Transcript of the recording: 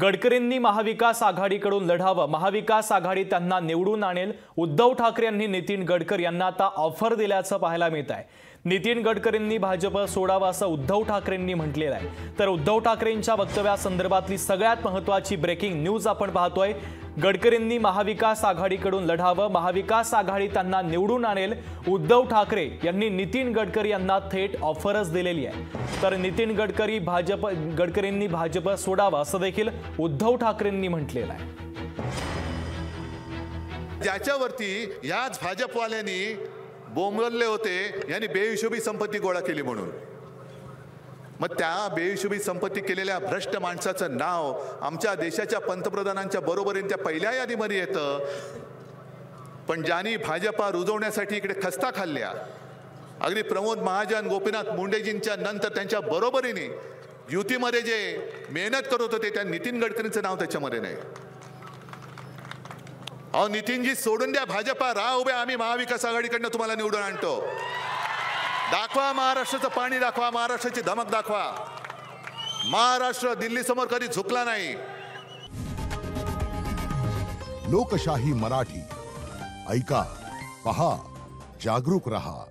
गडकरींनी महाविकास आघाडीकडून लढावं, महाविकास आघाडी त्यांना निवडून आणेल। उद्धव ठाकरे यांनी नितीन गडकरी यांना आता ऑफर दिल्याचं पाहायला मिळत आहे। नितीन गडकरींनी भाजप सोडावं असं उद्धव ठाकरेंनी म्हटलेलं आहे। तर उद्धव ठाकरेंच्या वक्तव्यासंदर्भातली सगळ्यात महत्त्वाची ब्रेकिंग न्यूज आपण पाहतोय। गडकरींनी महाविकास आघाडीकडून लढावं, महाविकास आघाडी त्यांना निवडून आणेल। उद्धव ठाकरे यांनी नितीन गडकरी यांना थेट ऑफरच दिलेली आहे। तर नितीन गडकरींनी भाजप सोडावं असं देखील उद्धव ठाकरेंनी म्हटलेलं आहे। ज्याच्यावरती याच भाजपवाल्यांनी बोंबलले होते, यांनी बेहिशोबी संपत्ती गोळा केली म्हणून। मग त्या बेहिशोबी संपत्ती केलेल्या भ्रष्ट माणसाचं नाव आमच्या देशाच्या पंतप्रधानांच्या बरोबरीने पहिल्या यादीमध्ये येतं। पण ज्यांनी भाजपा रुजवण्यासाठी इकडे खस्ता खाल्ल्या, अगदी प्रमोद महाजन, गोपीनाथ मुंडेजींच्या नंतर त्यांच्या बरोबरीने युतीमध्ये जे मेहनत करत होते, त्या नितीन गडकरींचं नाव त्याच्यामध्ये नाही। अहो नितीनजी सोडून द्या भाजपा, राहा उभे, आम्ही महाविकास आघाडीकडनं तुम्हाला निवडून आणतो। दाखवा महाराष्ट्राचं पाणी, दाखवा महाराष्ट्राची धमक, दाखवा महाराष्ट्र दिल्ली समोर कधी झुकला नाही। लोकशाही मराठी ऐका, पहा, जागरूक रहा।